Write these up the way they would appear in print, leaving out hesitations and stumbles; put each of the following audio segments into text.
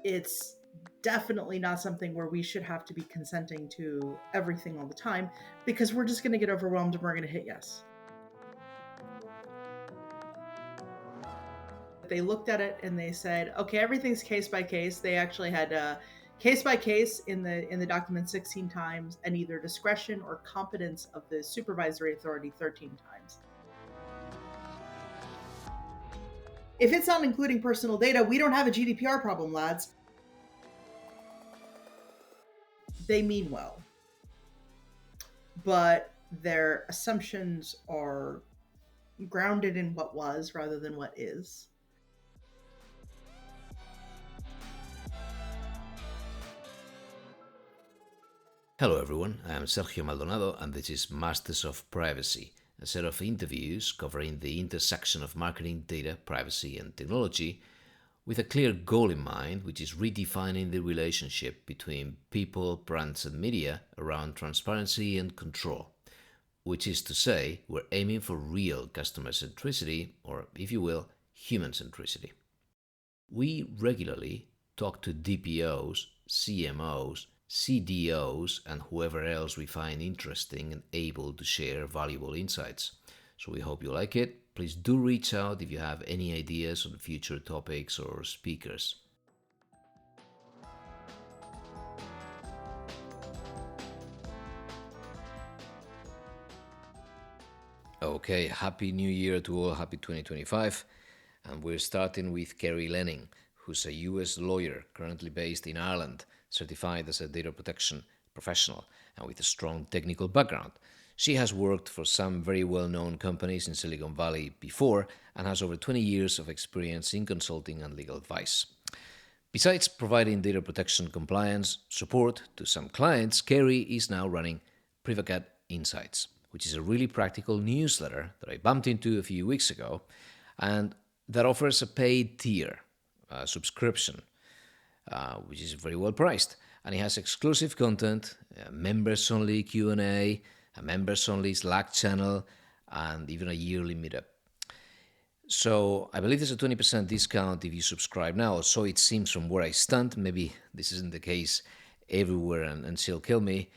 It's definitely not something where we should have to be consenting to everything all the time, because we're just going to get overwhelmed and we're going to hit yes. They looked at it and they said, okay, everything's case by case. They actually had case by case in the document 16 times, and either discretion or competence of the supervisory authority 13 times. If it's not including personal data, we don't have a GDPR problem, lads. They mean well, but their assumptions are grounded in what was rather than what is. Hello everyone, I am Sergio Maldonado and this is Masters of Privacy, a set of interviews covering the intersection of marketing, data, privacy and technology with a clear goal in mind, which is redefining the relationship between people, brands and media around transparency and control. Which is to say, we're aiming for real customer centricity, or if you will, human centricity. We regularly talk to DPOs, CMOs, CDOs, and whoever else we find interesting and able to share valuable insights. So we hope you like it. Please do reach out if you have any ideas on future topics or speakers. Okay, Happy New Year to all, Happy 2025. And we're starting with Carey Lening, who's a US lawyer currently based in Ireland, certified as a data protection professional and with a strong technical background. She has worked for some very well known companies in Silicon Valley before and has over 20 years of experience in consulting and legal advice. Besides providing data protection compliance support to some clients, Carey is now running Privacat Insights, which is a really practical newsletter that I bumped into a few weeks ago and that offers a paid tier subscription, which is very well priced. And it has exclusive content, members-only Q&A, a members-only Slack channel, and even a yearly meetup. So I believe there's a 20% discount if you subscribe now, so it seems from where I stand. Maybe this isn't the case everywhere and she'll kill me,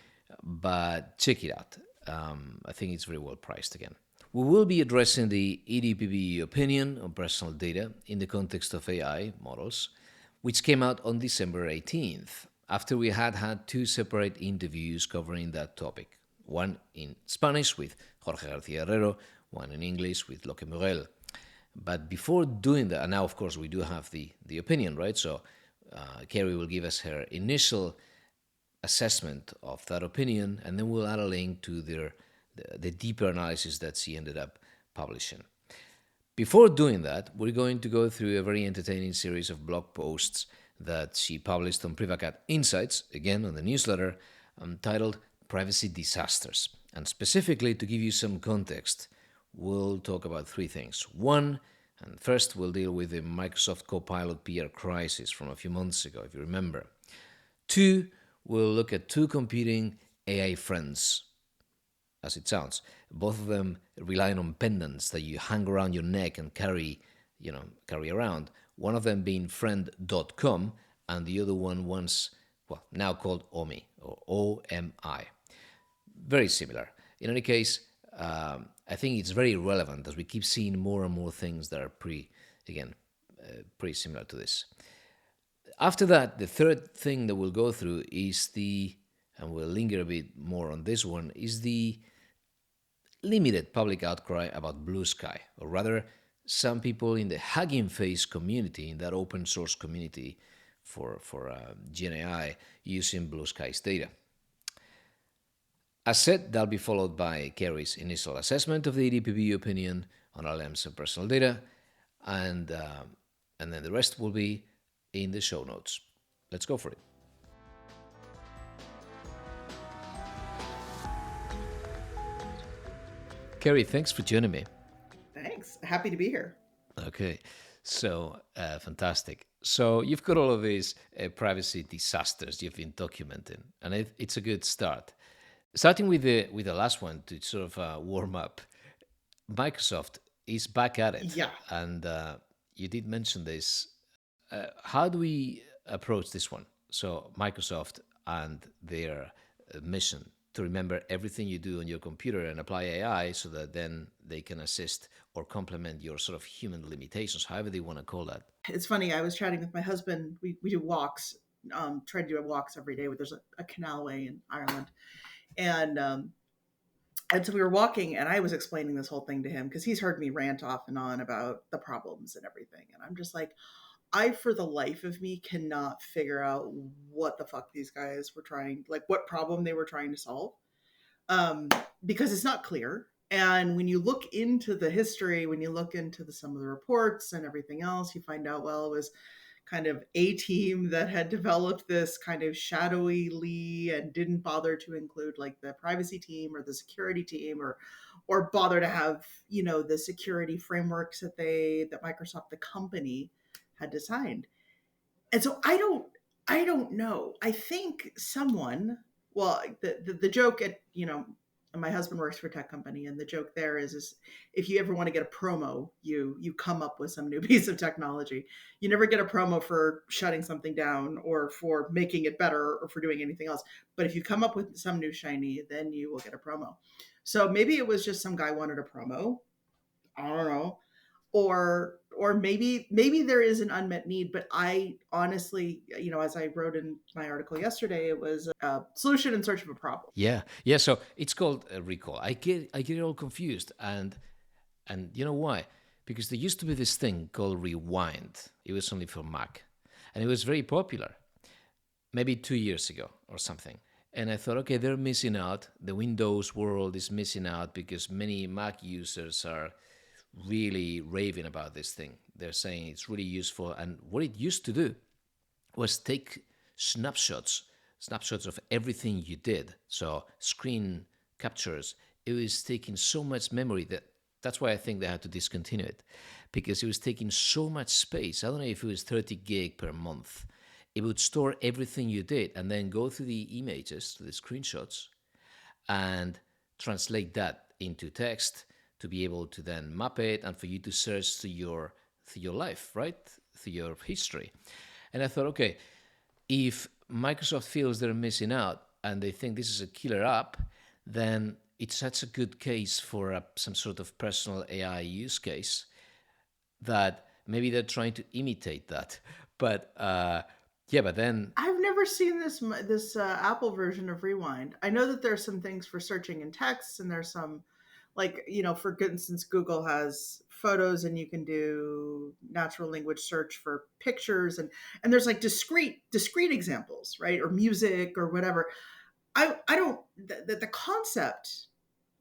but check it out. I think it's very well priced again. We will be addressing the EDPB opinion on personal data in the context of AI models, which came out on December 18th, after we had two separate interviews covering that topic. One in Spanish with Jorge García Herrero, one in English with Loque Murel. But before doing that, and now of course we do have the opinion, right? So Carey will give us her initial assessment of that opinion, and then we'll add a link to the deeper analysis that she ended up publishing. Before doing that, we're going to go through a very entertaining series of blog posts that she published on Privacat Insights, again on the newsletter, titled Privacy Disasters. And specifically, to give you some context, we'll talk about three things. One, and first we'll deal with the Microsoft Copilot PR crisis from a few months ago, if you remember. Two, we'll look at two competing AI friends, as it sounds. Both of them relying on pendants that you hang around your neck and carry around. One of them being friend.com and the other one now called OMI or OMI. Very similar. In any case, I think it's very relevant as we keep seeing more and more things that are pretty similar to this. After that, the third thing that we'll go through is and we'll linger a bit more on this one, is the limited public outcry about Bluesky, or rather, some people in the Hugging Face community, in that open source community for GenAI, using Bluesky's data. As said, that'll be followed by Carey's initial assessment of the EDPB opinion on LLMs and personal data, and then the rest will be in the show notes. Let's go for it. Carey, thanks for joining me. Thanks. Happy to be here. Okay, so fantastic. So you've got all of these privacy disasters you've been documenting, and it's a good start. Starting with the last one to sort of warm up, Microsoft is back at it. Yeah. And you did mention this. How do we approach this one. So Microsoft and their mission to remember everything you do on your computer and apply AI so that then they can assist or complement your sort of human limitations, however they want to call that. It's funny. I was chatting with my husband. We do walks, try to do walks every day. There's a canalway in Ireland. And so we were walking, and I was explaining this whole thing to him because he's heard me rant off and on about the problems and everything. And I'm just like, I, for the life of me, cannot figure out what the fuck these guys were trying, like what problem they were trying to solve, um, because it's not clear. And when you look into the history, when you look into some of the reports and everything else, you find out, well, it was kind of a team that had developed this kind of shadowily and didn't bother to include like the privacy team or the security team or bother to have, the security frameworks that Microsoft, the company, had designed. And so I don't know. I think someone, well, the joke at, my husband works for a tech company, and the joke there is if you ever want to get a promo, you come up with some new piece of technology. You never get a promo for shutting something down or for making it better or for doing anything else. But if you come up with some new shiny, then you will get a promo. So maybe it was just some guy wanted a promo. I don't know. Or maybe there is an unmet need, but I honestly, as I wrote in my article yesterday, it was a solution in search of a problem. Yeah. So it's called recall. I get it all confused, and you know why? Because there used to be this thing called rewind. It was only for Mac, and it was very popular. Maybe 2 years ago or something. And I thought, okay, they're missing out. The Windows world is missing out because many Mac users are really raving about this thing. They're saying it's really useful. And what it used to do was take snapshots of everything you did. So screen captures. It was taking so much memory that's why I think they had to discontinue it, because it was taking so much space. I don't know if it was 30 gig per month. It would store everything you did and then go through the images, the screenshots, and translate that into text to be able to then map it and for you to search through your life, right? Through your history. And I thought, okay, if Microsoft feels they're missing out and they think this is a killer app, then it's such a good case for some sort of personal AI use case that maybe they're trying to imitate that. But yeah, but then I've never seen this Apple version of Rewind. I know that there's some things for searching in text, and there's some, like, for good instance, Google has photos, and you can do natural language search for pictures, and there's like discrete examples, right, or music or whatever. I don't the concept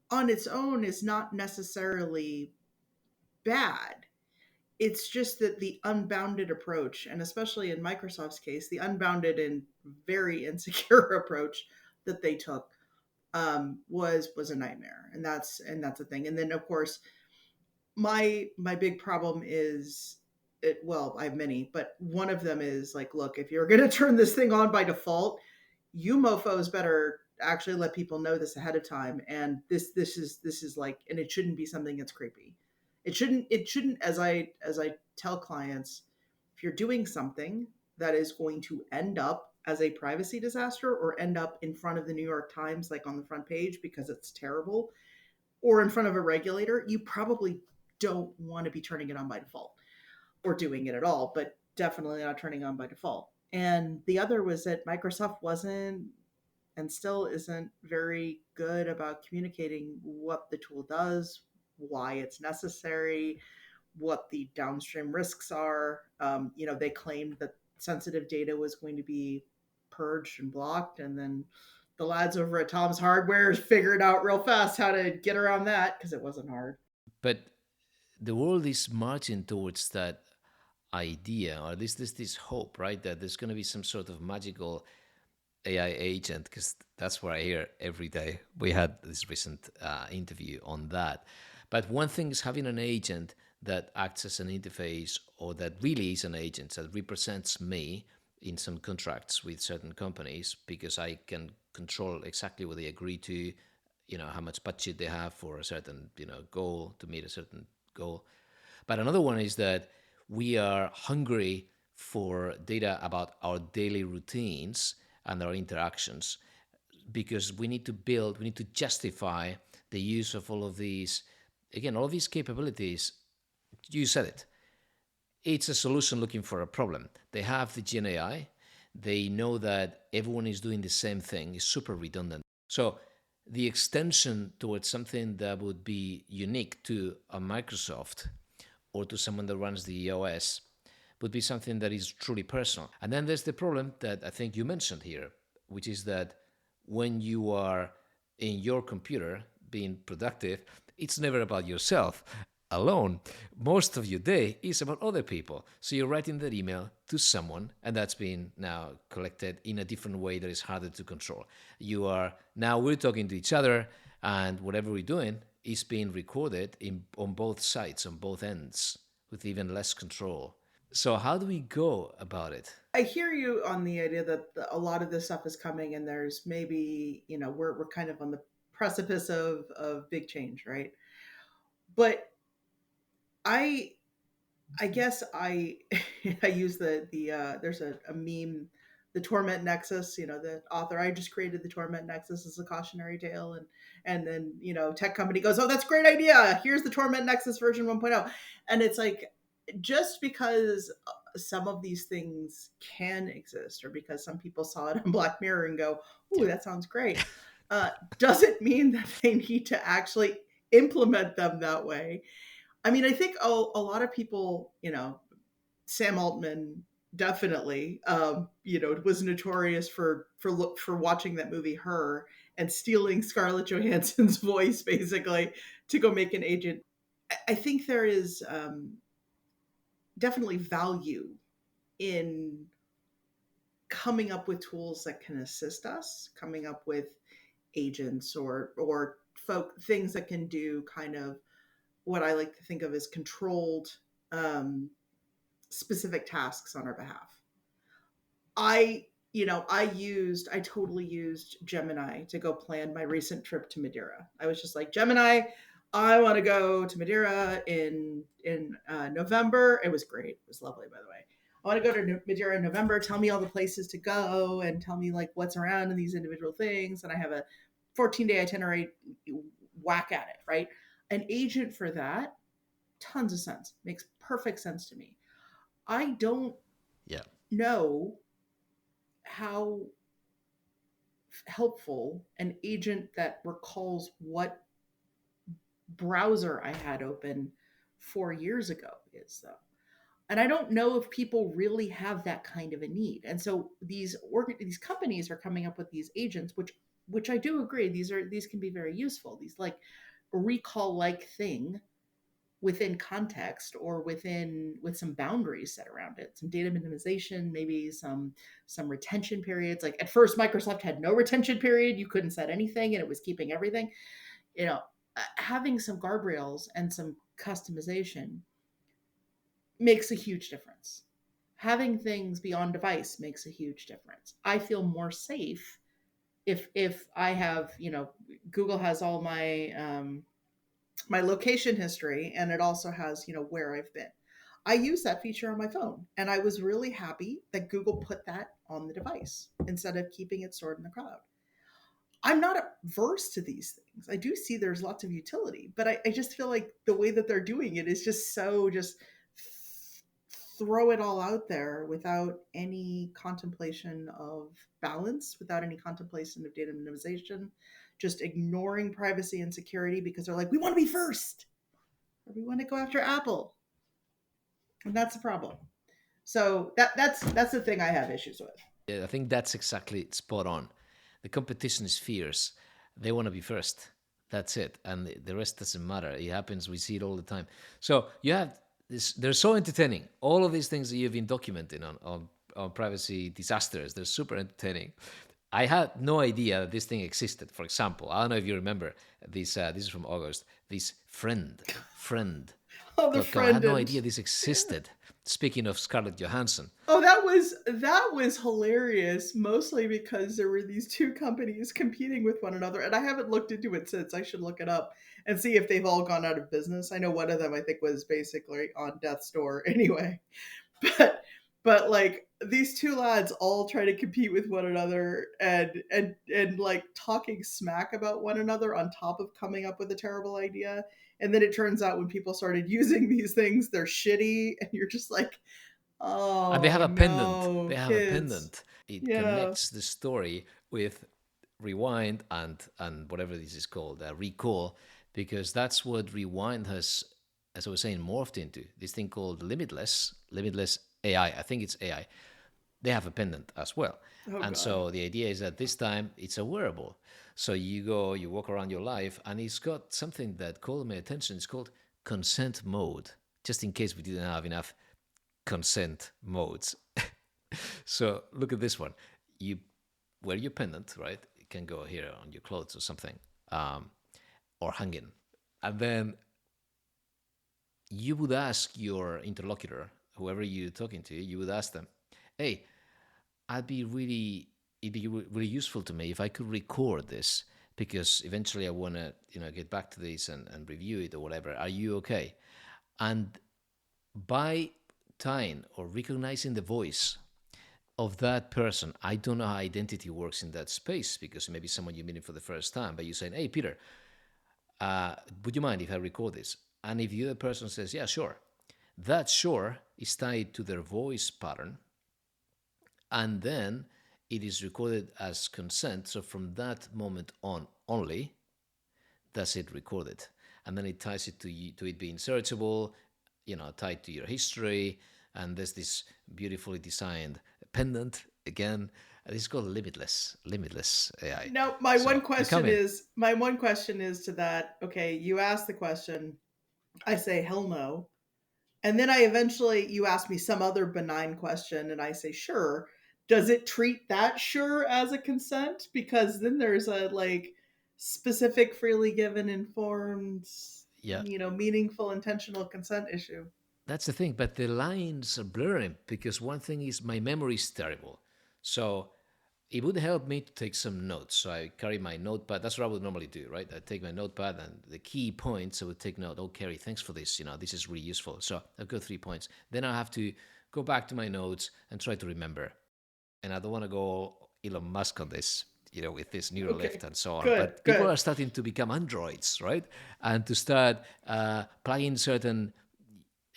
on its own is not necessarily bad. It's just that the unbounded approach, and especially in Microsoft's case, the unbounded and very insecure approach that they took, was a nightmare, and that's a thing. And then of course, my big problem is well, I have many, but one of them is like, look, if you're going to turn this thing on by default, you mofos better actually let people know this ahead of time. And this is like, and it shouldn't be something that's creepy. It shouldn't, as I tell clients, if you're doing something that is going to end up as a privacy disaster or end up in front of the New York Times, like on the front page because it's terrible, or in front of a regulator, you probably don't want to be turning it on by default or doing it at all, but definitely not turning on by default. And the other was that Microsoft wasn't and still isn't very good about communicating what the tool does, why it's necessary, what the downstream risks are. They claimed that sensitive data was going to be purged and blocked, and then the lads over at Tom's Hardware figured out real fast how to get around that because it wasn't hard. but the world is marching towards that idea, or at least there's this hope, right? That there's going to be some sort of magical AI agent, because that's what I hear every day. We had this recent interview on that. But one thing is having an agent that acts as an interface, or that really is an agent that represents me in some contracts with certain companies, because I can control exactly what they agree to, how much budget they have for a certain, goal, to meet a certain goal. But another one is that we are hungry for data about our daily routines and our interactions, because we need to justify the use of all of these, again, all of these capabilities. You said it. It's a solution looking for a problem. They have the Gen AI. They know that everyone is doing the same thing. It's super redundant. So the extension towards something that would be unique to a Microsoft or to someone that runs the OS would be something that is truly personal. And then there's the problem that I think you mentioned here, which is that when you are in your computer being productive, it's never about yourself alone. Most of your day is about other people. So you're writing that email to someone, and that's been now collected in a different way that is harder to control. We're talking to each other, and whatever we're doing is being recorded on both sides, on both ends, with even less control. So how do we go about it? I hear you on the idea that a lot of this stuff is coming, and there's maybe, we're kind of on the precipice of big change, right? But I I guess I I use the there's a meme, the torment nexus. The author, I just created the torment nexus as a cautionary tale, and then tech company goes, oh, that's a great idea. Here's the torment nexus version 1.0, and it's like, just because some of these things can exist, or because some people saw it on Black Mirror and go, ooh, Yeah. that sounds great, doesn't mean that they need to actually implement them that way. I mean, I think a lot of people, Sam Altman definitely, was notorious for watching that movie Her and stealing Scarlett Johansson's voice basically to go make an agent. I think there is definitely value in coming up with tools that can assist us, coming up with agents or things that can do kind of what I like to think of as controlled um, specific tasks on our behalf. I totally used Gemini to go plan my recent trip to Madeira. I was just like, Gemini, I want to go to Madeira in November. It was great. It was lovely, by the way. I want to go to Madeira in November. Tell me all the places to go and tell me like what's around in these individual things. And I have a 14-day itinerary. Whack at it, right? An agent for that, tons of sense. Makes perfect sense to me. I don't Yeah. know how helpful an agent that recalls what browser I had open 4 years ago is, though. And I don't know if people really have that kind of a need. And so these companies are coming up with these agents, which I do agree, these can be very useful. These like recall like thing within context or with some boundaries set around it, some data minimization, maybe some retention periods. Like at first Microsoft had no retention period, you couldn't set anything and it was keeping everything. Having some guardrails and some customization makes a huge difference. Having things be on device makes a huge difference. I feel more safe if I have, Google has all my location history, and it also has where I've been. I use that feature on my phone, and I was really happy that Google put that on the device instead of keeping it stored in the cloud. I'm not averse to these things. I do see there's lots of utility, but I just feel like the way that they're doing it is just so just throw it all out there without any contemplation of balance, without any contemplation of data minimization, just ignoring privacy and security because they're like, we want to be first, or we want to go after Apple, and that's the problem. So that's the thing I have issues with. Yeah, I think that's exactly spot on. The competition is fierce. They want to be first. That's it. And the rest doesn't matter. It happens. We see it all the time. So you have this, they're so entertaining. All of these things that you've been documenting on privacy disasters, they're super entertaining. I had no idea that this thing existed. For example, I don't know if you remember this. This is from August. This Oh, the friend.com. I had friend no and idea this existed. Speaking of Scarlett Johansson. oh, that was hilarious. Mostly because there were these two companies competing with one another, and I haven't looked into it since. I should look it up and see if they've all gone out of business. I know one of them I think was basically on death's door anyway. But but like these two lads all try to compete with one another and like talking smack about one another on top of coming up with a terrible idea. And then it turns out when people started using these things, they're shitty, and you're just like, And they have oh a pendant. no, They have a kids. pendant. It Yeah. connects the story with rewind and whatever this is called, recall, because that's what rewind has, as I was saying, morphed into this thing called limitless AI. I think it's AI. They have a pendant as well. Oh And god. so the idea is that this time it's a wearable. So you go, you walk around your life, and it's got something that called my attention. It's called consent mode, just in case we didn't have enough consent modes. So look at this one. You wear your pendant, right? It can go here on your clothes or something, or hanging. And then you would ask your interlocutor, whoever you're talking to, you would ask them, hey, it'd be really useful to me if I could record this because eventually I want to, get back to this and review it or whatever. Are you okay? And by tying or recognizing the voice of that person, I don't know how identity works in that space because maybe someone you're meeting for the first time, but you're saying, hey, Peter, would you mind if I record this? And if the other person says, yeah, sure, that sure is tied to their voice pattern. And then it is recorded as consent. So from that moment on only, that's it recorded. And then it ties it to it being searchable, tied to your history. And there's this beautifully designed pendant again. It's called limitless AI. Now, So you come in. my one question is to that. Okay, you ask the question, I say hell no. And then you ask me some other benign question and I say sure. Does it treat that sure as a consent? Because then there's a like specific, freely given, informed, Yeah, meaningful, intentional consent issue. that's the thing. But the lines are blurring because one thing is my memory is terrible. So it would help me to take some notes. So I carry my notepad. That's what I would normally do, right? I take my notepad and the key points. I would take note. Oh, Carey, thanks for this. This is really useful. So I've got 3 points. Then I have to go back to my notes and try to remember. And I don't want to go Elon Musk on this, with this neural lift Okay, and so on. good, But people good. are starting to become androids, right? And to start plugging certain,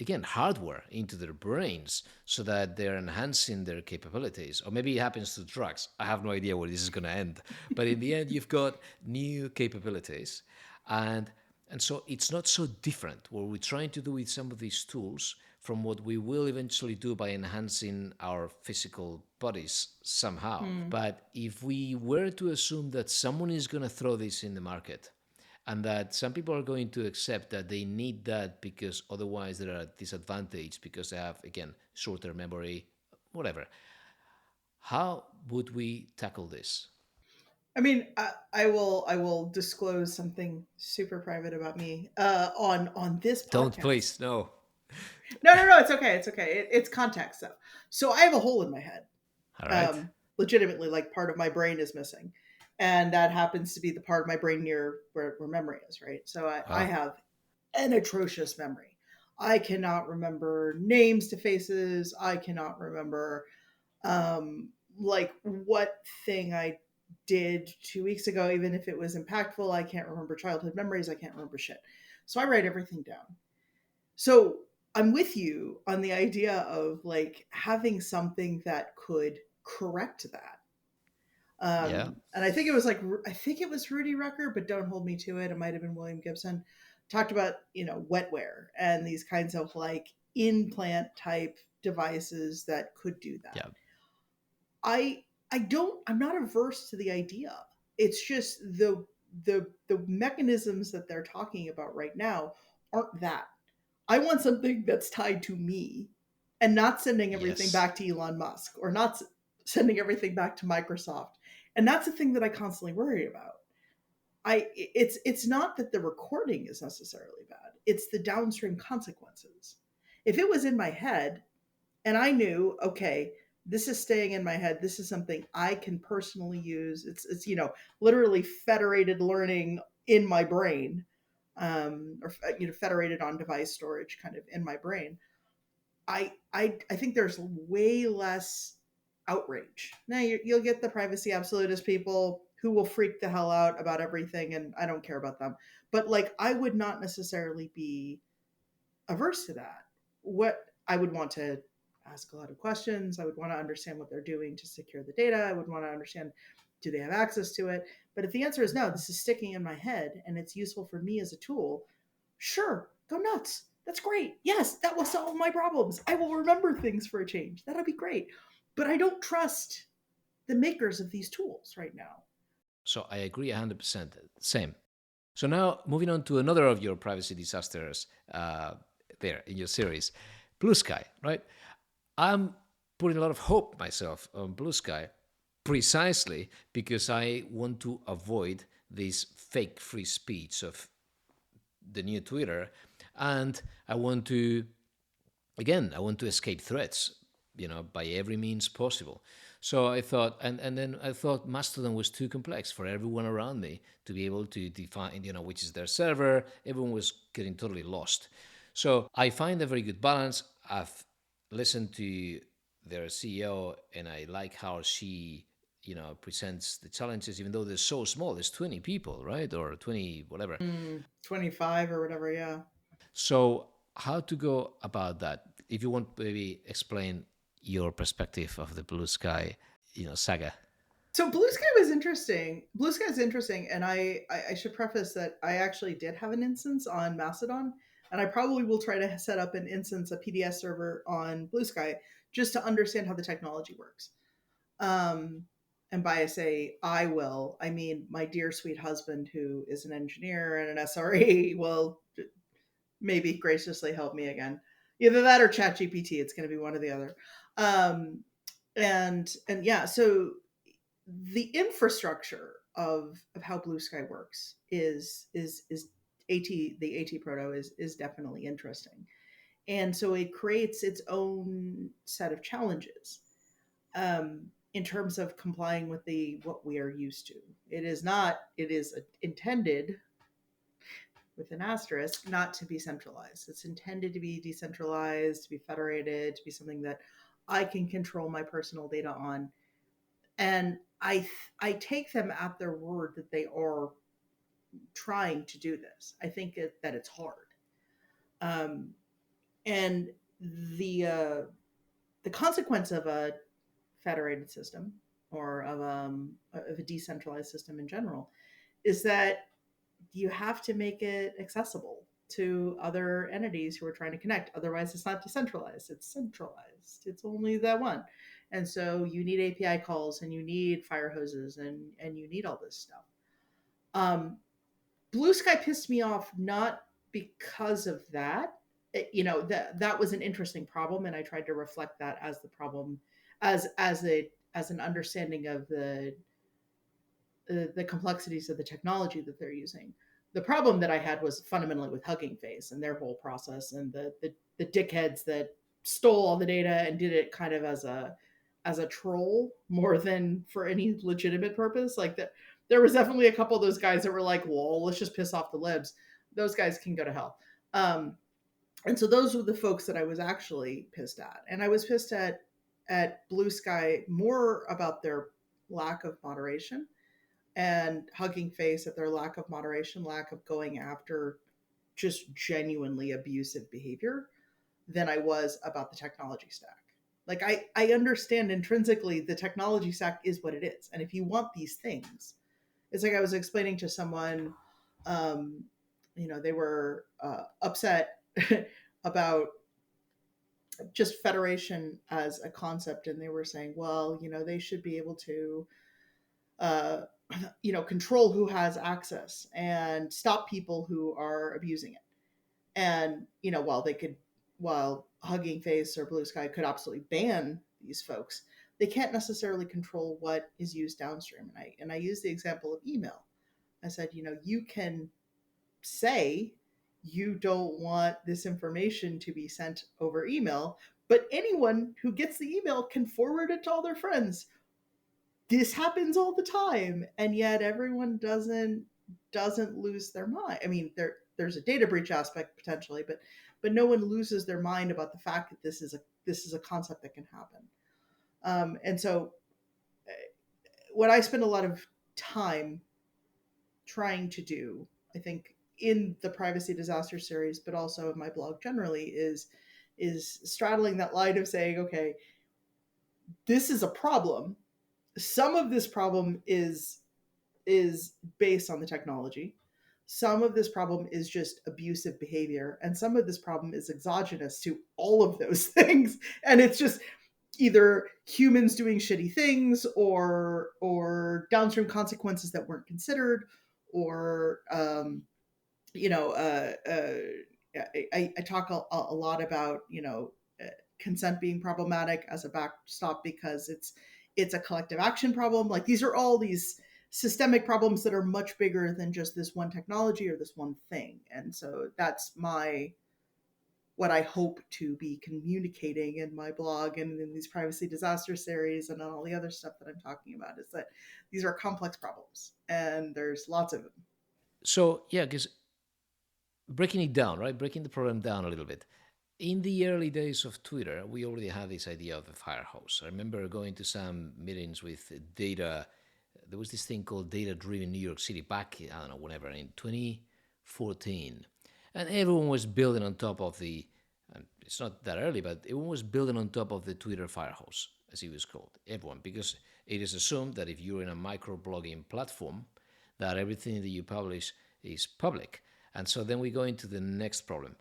again, hardware into their brains so that they're enhancing their capabilities. Or maybe it happens to drugs. I have no idea where this is going to end. But in the end, you've got new capabilities. And and so it's not so different what we're trying to do with some of these tools from what we will eventually do by enhancing our physical bodies somehow. Hmm. But if we were to assume that someone is going to throw this in the market, and that some people are going to accept that they need that because otherwise they're at disadvantage because they have, again, shorter memory, whatever. How would we tackle this? I mean, I will disclose something super private about me on this Don't, podcast. please, no. No, no, no. It's okay. It's okay. It's context though. So I have a hole in my head. All right. Legitimately, like part of my brain is missing, and that happens to be the part of my brain near where memory is. Right. So I Wow. have an atrocious memory. I cannot remember names to faces. I cannot remember like what thing I did 2 weeks ago, even if it was impactful. I can't remember childhood memories. I can't remember shit. So I write everything down. So I'm with you on the idea of like having something that could correct that. Yeah. And I think it was Rudy Rucker, but don't hold me to it. It might have been William Gibson. Talked about wetware and these kinds of like implant type devices that could do that. Yeah. I'm not averse to the idea. It's just the mechanisms that they're talking about right now aren't that. I want something that's tied to me and not sending everything Yes. back to Elon Musk or not sending everything back to Microsoft. And that's the thing that I constantly worry about. It's not that the recording is necessarily bad. It's the downstream consequences. If it was in my head and I knew, okay, this is staying in my head. This is something I can personally use. It's literally federated learning in my brain, or federated on device storage kind of in my brain. I think there's way less outrage. Now you'll get the privacy absolutist people who will freak the hell out about everything, and I don't care about them. But like, I would not necessarily be averse to that. What I would want to ask a lot of questions. I would want to understand what they're doing to secure the data. I would want to understand, do they have access to it? But if the answer is no, this is sticking in my head and it's useful for me as a tool, sure, go nuts. That's great. Yes, that will solve my problems. I will remember things for a change. That'll be great. But I don't trust the makers of these tools right now. So I agree 100%. Same. So now moving on to another of your privacy disasters there in your series, Bluesky, right? I'm putting a lot of hope myself on Bluesky precisely because I want to avoid this fake free speech of the new Twitter, and I want to escape threats, by every means possible. So I thought, and then I thought Mastodon was too complex for everyone around me to be able to define, which is their server. Everyone was getting totally lost. So I find a very good balance. I've listened to their CEO, and I like how she, presents the challenges, even though they're so small. There's 20 people, right? Or 20, whatever. 25 or whatever, yeah. So, how to go about that? If you want, maybe explain your perspective of the Bluesky, saga. So Bluesky was interesting. Bluesky is interesting, and I should preface that I actually did have an instance on Mastodon, and I probably will try to set up an instance, a PDS server on Bluesky, just to understand how the technology works. Um, and by I say I will, I mean my dear sweet husband, who is an engineer and an SRE, will maybe graciously help me again. Either that or ChatGPT. It's going to be one or the other. Um, and yeah, so the infrastructure of how Bluesky works is AT the AT proto is definitely interesting, and so it creates its own set of challenges in terms of complying with the what we are used to. It is not. It is intended with an asterisk not to be centralized. It's intended to be decentralized, to be federated, to be something that I can control my personal data on, and I take them at their word that they are trying to do this. I think that it's hard, um, and the consequence of a federated system or of a decentralized system in general is that you have to make it accessible to other entities who are trying to connect. Otherwise, it's not decentralized, it's centralized. It's only that one. And so you need API calls and you need fire hoses and you need all this stuff. Um, Bluesky pissed me off not because of that. That was an interesting problem, and I tried to reflect that as the problem, as an understanding of the complexities of the technology that they're using. The problem that I had was fundamentally with Hugging Face and their whole process, and the dickheads that stole all the data and did it kind of as a troll more than for any legitimate purpose. Like that, there was definitely a couple of those guys that were like, "Well, let's just piss off the libs." Those guys can go to hell. And so those were the folks that I was actually pissed at, and I was pissed at Bluesky more about their lack of moderation and Hugging Face at their lack of moderation, lack of going after just genuinely abusive behavior than I was about the technology stack. Like I understand intrinsically the technology stack is what it is. And if you want these things, it's like I was explaining to someone, um, they were upset about just federation as a concept. And they were saying, well, they should be able to uh, control who has access and stop people who are abusing it. And while Hugging Face or Bluesky could absolutely ban these folks, they can't necessarily control what is used downstream. And I use the example of email. I said, you can say you don't want this information to be sent over email, but anyone who gets the email can forward it to all their friends. This happens all the time, and yet everyone doesn't lose their mind. I mean, there's a data breach aspect potentially, but but no one loses their mind about the fact that this is a concept that can happen. And so, what I spend a lot of time trying to do, I think, in the privacy disaster series, but also in my blog generally, is straddling that line of saying, okay, this is a problem. Some of this problem is based on the technology. Some of this problem is just abusive behavior, and some of this problem is exogenous to all of those things. And it's just either humans doing shitty things, or downstream consequences that weren't considered, or you know, I talk a lot about consent being problematic as a backstop because it's a collective action problem. Like these are all these systemic problems that are much bigger than just this one technology or this one thing. And so that's my what I hope to be communicating in my blog and in these privacy disaster series and all the other stuff that I'm talking about, is that these are complex problems and there's lots of them. So yeah, because breaking it down, right? Breaking the problem down a little bit. In the early days of Twitter, we already had this idea of a firehose. I remember going to some meetings with data. There was this thing called Data Driven New York City back, I don't know, whenever, in 2014. And everyone was building on top of it's not that early, but everyone was building on top of the Twitter firehose, as it was called. Everyone, because it is assumed that if you're in a microblogging platform, that everything that you publish is public. And so then we go into the next problem,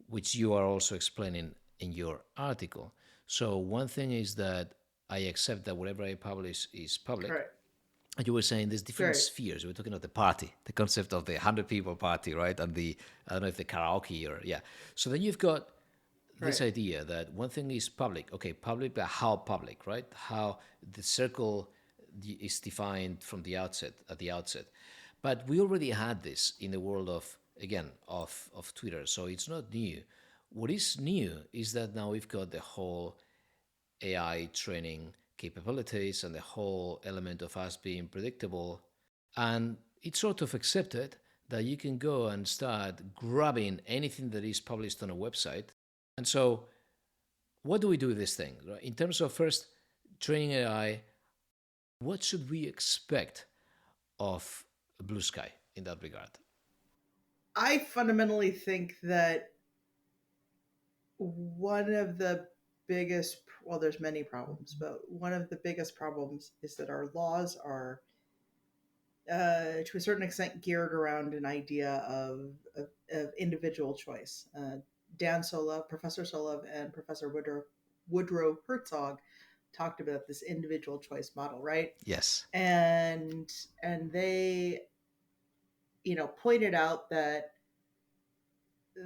which you are also explaining in your article. So one thing is that I accept that whatever I publish is public. Right. And you were saying there's different Right. spheres. We were talking about the party, the concept of the 100 people party, right? And I don't know if the karaoke or, yeah. So then you've got this Right. idea that one thing is public. Okay, public, but how public, right? How the circle is defined from the outset, at the outset. But we already had this in the world of, again, of Twitter. So it's not new. What is new is that now we've got the whole AI training capabilities and the whole element of us being predictable. And it's sort of accepted that you can go and start grabbing anything that is published on a website. And so, what do we do with this thing? In terms of first training AI, what should we expect of Bluesky in that regard? I fundamentally think that one of the biggest, well, there's many problems, but one of the biggest problems is that our laws are, to a certain extent, geared around an idea of individual choice. Dan Solove, Professor Solove, and Professor Woodrow Herzog talked about this individual choice model, right? Yes. And they, pointed out that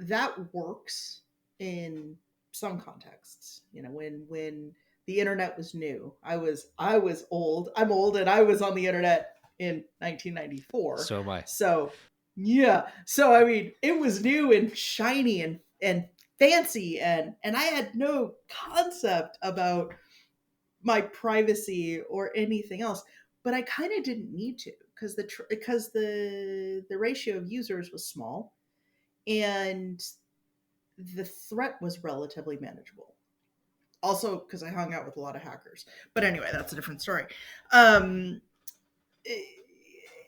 that works in some contexts. When the internet was new, I was old. I'm old, and I was on the internet in 1994. So am I. So yeah, so I mean, it was new and shiny and fancy, and I had no concept about my privacy or anything else. But I kind of didn't need to, because the ratio of users was small, and the threat was relatively manageable. Also, because I hung out with a lot of hackers. But anyway, that's a different story. Um,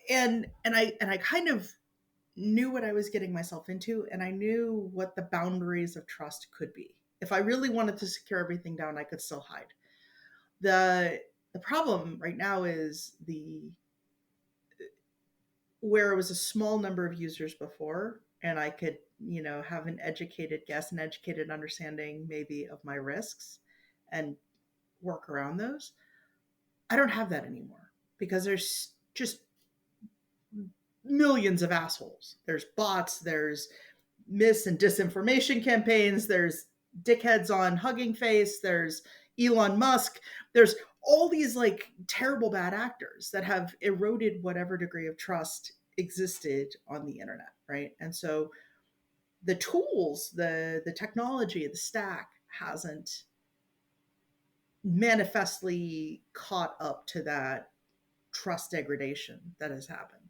and I kind of knew what I was getting myself into, and I knew what the boundaries of trust could be. If I really wanted to secure everything down, I could still hide. The problem right now is the where it was a small number of users before, and I could, have an educated guess, an educated understanding maybe of my risks and work around those. I don't have that anymore because there's just millions of assholes. There's bots, there's mis and disinformation campaigns, there's dickheads on Hugging Face, there's Elon Musk, there's all these like terrible bad actors that have eroded whatever degree of trust existed on the internet, right? And so the tools, the technology, the stack hasn't manifestly caught up to that trust degradation that has happened.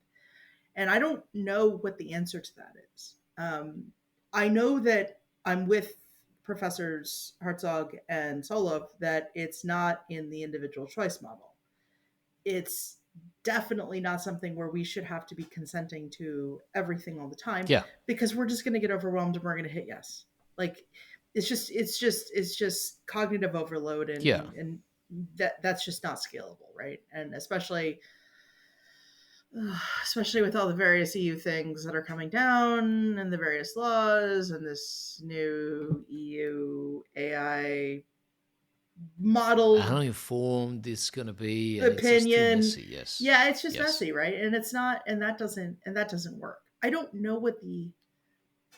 And I don't know what the answer to that is. I know that I'm with Professors Herzog and Solov that it's not in the individual choice model. It's definitely not something where we should have to be consenting to everything all the time, Yeah, because we're just going to get overwhelmed and we're going to hit yes. Like it's just cognitive overload, yeah. and that's just not scalable, right? And especially with all the various EU things that are coming down and the various laws and this new EU AI How model informed it's gonna be, and it's just too opinion. messy. Yes, Yeah, it's just yes. messy, right? And it's not, and that doesn't work. I don't know what the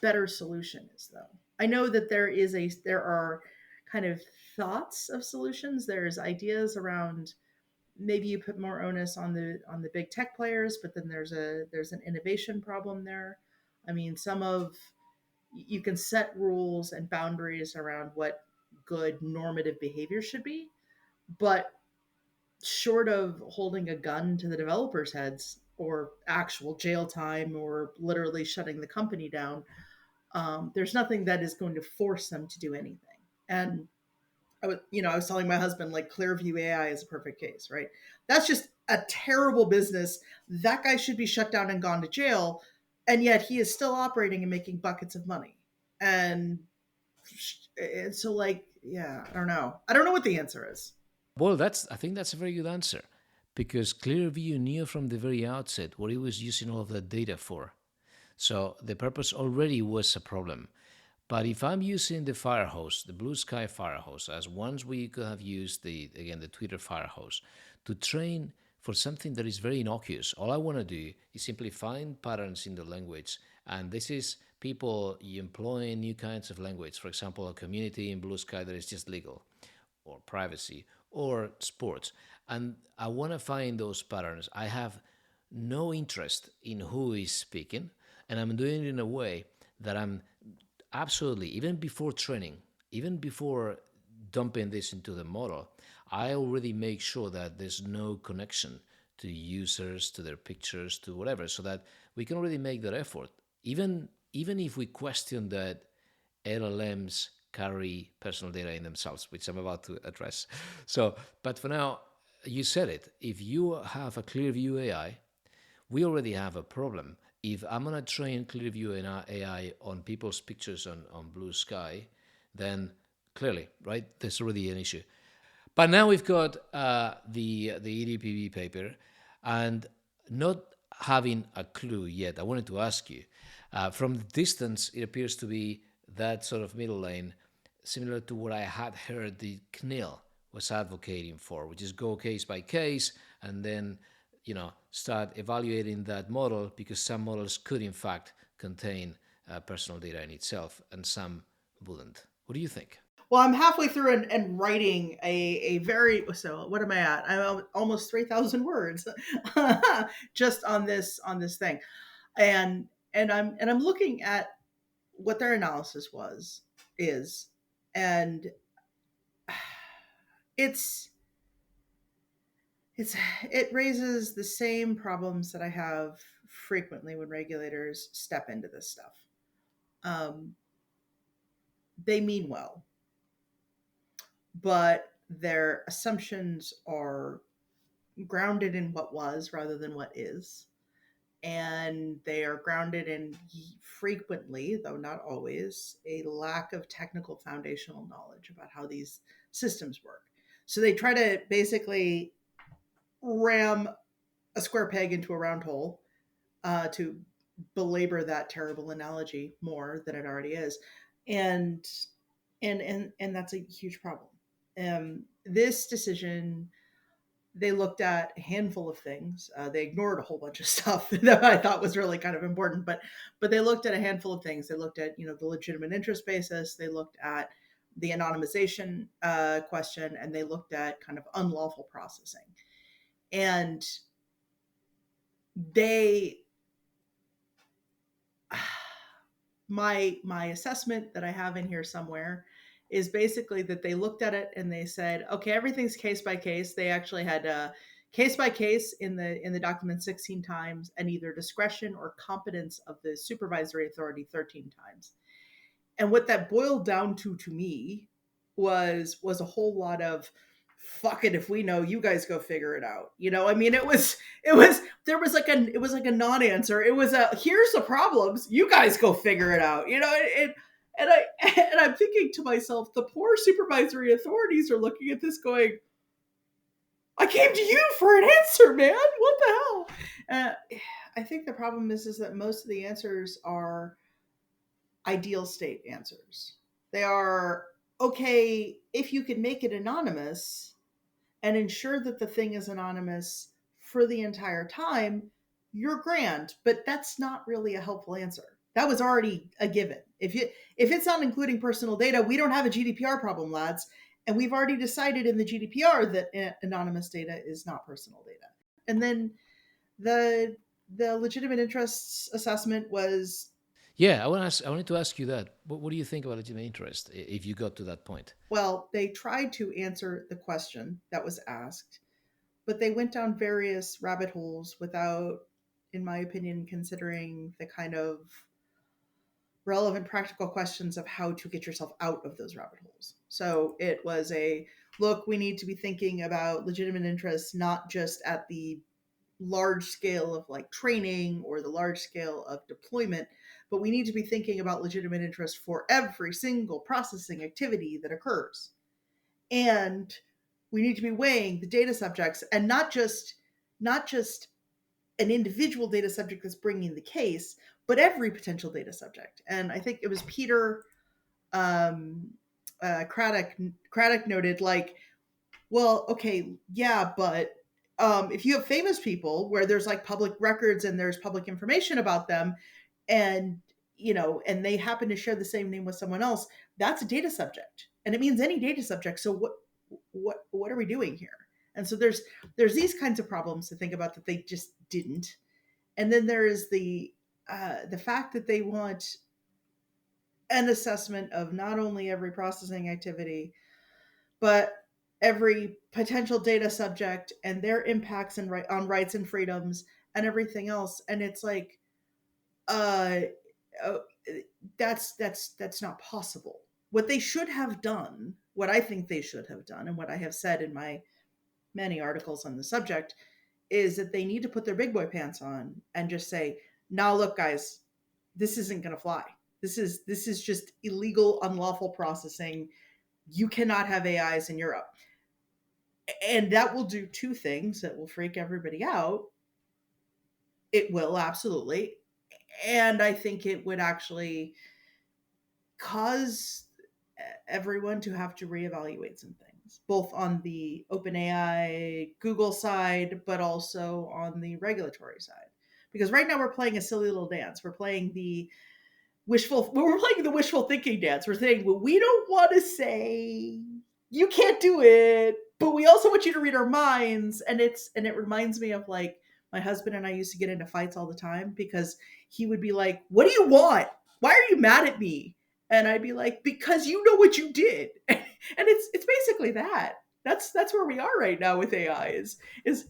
better solution is, though. I know that there are kind of thoughts of solutions. There's ideas around, maybe you put more onus on the big tech players, but then there's an innovation problem there. I mean, you can set rules and boundaries around what good normative behavior should be, but short of holding a gun to the developers' heads or actual jail time or literally shutting the company down, there's nothing that is going to force them to do anything. And I was telling my husband, like, Clearview AI is a perfect case, right? That's just a terrible business. That guy should be shut down and gone to jail, and yet he is still operating and making buckets of money. And so, like, yeah, I don't know what the answer is. Well, I think that's a very good answer, because Clearview knew from the very outset what it was using all of that data for. So the purpose already was a problem. But if I'm using the firehose, the Bluesky firehose, as once we could have used the Twitter firehose, to train for something that is very innocuous, all I want to do is simply find patterns in the language. And this is people employing new kinds of language. For example, a community in Bluesky that is just legal, or privacy, or sports. And I want to find those patterns. I have no interest in who is speaking, and I'm doing it in a way that I'm absolutely, even before training, even before dumping this into the model, I already make sure that there's no connection to users, to their pictures, to whatever, so that we can already make that effort. Even if we question that LLMs carry personal data in themselves, which I'm about to address. So, but for now, you said it. If you have a Clearview AI, we already have a problem. If I'm going to train Clearview AI on people's pictures on Bluesky, then clearly, right, there's already an issue. But now we've got the EDPB paper, and not having a clue yet, I wanted to ask you, from the distance, it appears to be that sort of middle lane, similar to what I had heard the CNIL was advocating for, which is go case by case, and then start evaluating that model, because some models could in fact contain personal data in itself, and some wouldn't. What do you think? Well, I'm halfway through and writing a very, so what am I at? I'm almost 3,000 words just on this thing, and I'm looking at what their analysis is, and it's it's it raises the same problems that I have frequently when regulators step into this stuff. Um, they mean well, but their assumptions are grounded in what was rather than what is. And they are grounded in, frequently, though not always, a lack of technical foundational knowledge about how these systems work. So they try to basically ram a square peg into a round hole, to belabor that terrible analogy more than it already is. And and that's a huge problem. This decision, they looked at a handful of things. They ignored a whole bunch of stuff that I thought was really kind of important, but they looked at a handful of things. They looked at the legitimate interest basis. They looked at the anonymization question, and they looked at kind of unlawful processing. And they, my assessment that I have in here somewhere is basically that they looked at it and they said, okay, everything's case by case. They actually had case by case in the document 16 times, and either discretion or competence of the supervisory authority 13 times. And what that boiled down to me was a whole lot of fuck it if we know, you guys go figure it out. I mean, it was there was like a it was like a non-answer. It was a here's the problems, you guys go figure it out. And I and I'm thinking to myself, the poor supervisory authorities are looking at this going, I came to you for an answer, man. What the hell? I think the problem is that most of the answers are ideal state answers. They are okay if you can make it anonymous and ensure that the thing is anonymous for the entire time, you're grand. But that's not really a helpful answer. That was already a given. If it's not including personal data, we don't have a GDPR problem, lads. And we've already decided in the GDPR that anonymous data is not personal data. And then the the legitimate interests assessment was, Yeah, I wanted to ask you that. What do you think about legitimate interest if you got to that point? well, they tried to answer the question that was asked, but they went down various rabbit holes without, in my opinion, considering the kind of relevant practical questions of how to get yourself out of those rabbit holes. So it was a look, we need to be thinking about legitimate interests, not just at the large scale of like training or the large scale of deployment, but we need to be thinking about legitimate interest for every single processing activity that occurs. And we need to be weighing the data subjects, and not just an individual data subject that's bringing the case, but every potential data subject. And I think it was Peter um, Craddock noted, like, well, okay, yeah, but if you have famous people where there's like public records and there's public information about them, and and they happen to share the same name with someone else, that's a data subject, and it means any data subject. So what are we doing here? And so there's these kinds of problems to think about that they just didn't. And then there is the fact that they want an assessment of not only every processing activity, but every potential data subject and their impacts and on rights and freedoms and everything else. And it's like, uh, uh, that's not possible. What they should have done, what I think they should have done, and what I have said in my many articles on the subject, is that they need to put their big boy pants on and just say, "Now, look, guys, this isn't going to fly. This is just illegal, unlawful processing. You cannot have AIs in Europe." And that will do two things that will freak everybody out. It will, absolutely. And I think it would actually cause everyone to have to reevaluate some things, both on the OpenAI Google side, but also on the regulatory side. Because right now we're playing a silly little dance. We're playing the wishful thinking dance. We're saying, well, we don't want to say you can't do it, but we also want you to read our minds. And it reminds me of like my husband and I used to get into fights all the time because he would be like, "What do you want? Why are you mad at me?" And I'd be like, "Because you know what you did." And it's basically that. That's where we are right now with AI is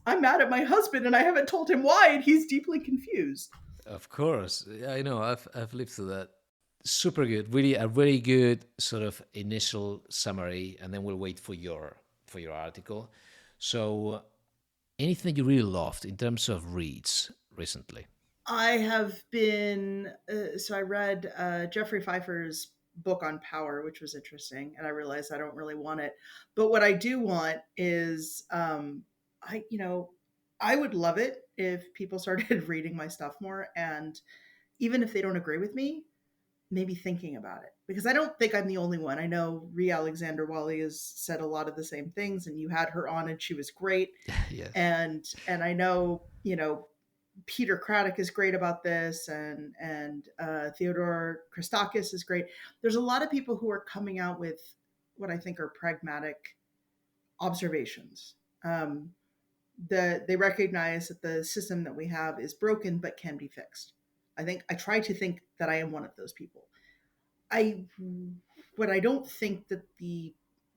I'm mad at my husband and I haven't told him why, and he's deeply confused. Of course, I know. I've lived through that. Super good. Really, a very good sort of initial summary, and then we'll wait for your article. So, anything you really loved in terms of reads recently? I have been so I read Jeffrey Pfeiffer's book on power, which was interesting, and I realized I don't really want it. But what I do want is, I I would love it if people started reading my stuff more, and even if they don't agree with me, maybe thinking about it, because I don't think I'm the only one. I know Rhea Alexander Wally has said a lot of the same things, and you had her on, and she was great. Yes. And I know Peter Craddock is great about this, and Theodore Christakis is great. There's a lot of people who are coming out with what I think are pragmatic observations. They recognize that the system that we have is broken but can be fixed. I try to think that I am one of those people. I but I don't think that the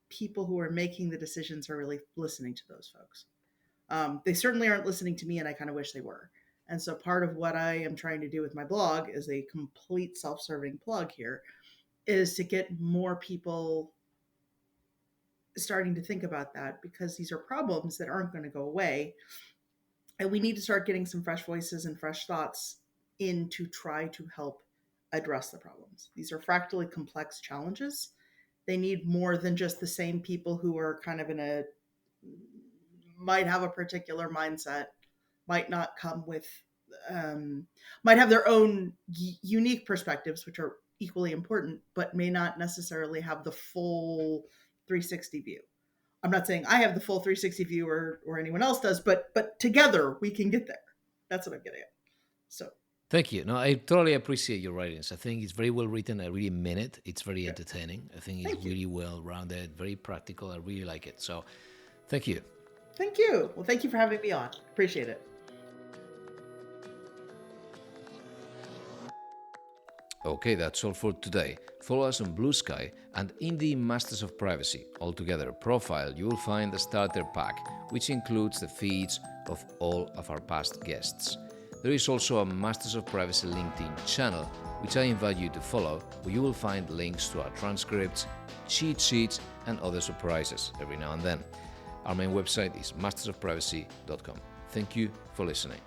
people who are making the decisions are really listening to those folks. They certainly aren't listening to me, and I kind of wish they were. And so part of what I am trying to do with my blog is a complete self-serving plug here, is to get more people starting to think about that, because these are problems that aren't going to go away. And we need to start getting some fresh voices and fresh thoughts in to try to help address the problems. These are fractally complex challenges. They need more than just the same people who are kind of might have a particular mindset, might not come with, might have their own unique perspectives, which are equally important, but may not necessarily have the full 360 view. I'm not saying I have the full 360 view or anyone else does, but together we can get there. That's what I'm getting at. So Thank you. No, I totally appreciate your writings. I think it's very well written. I really mean it. It's very entertaining. I think it's really well rounded, very practical. I really like it. So thank you. Thank you. Well, thank you for having me on. Appreciate it. Okay, that's all for today. Follow us on Bluesky and in the Masters of Privacy Altogether profile, you will find the starter pack, which includes the feeds of all of our past guests. There is also a Masters of Privacy LinkedIn channel, which I invite you to follow, where you will find links to our transcripts, cheat sheets, and other surprises every now and then. Our main website is mastersofprivacy.com. Thank you for listening.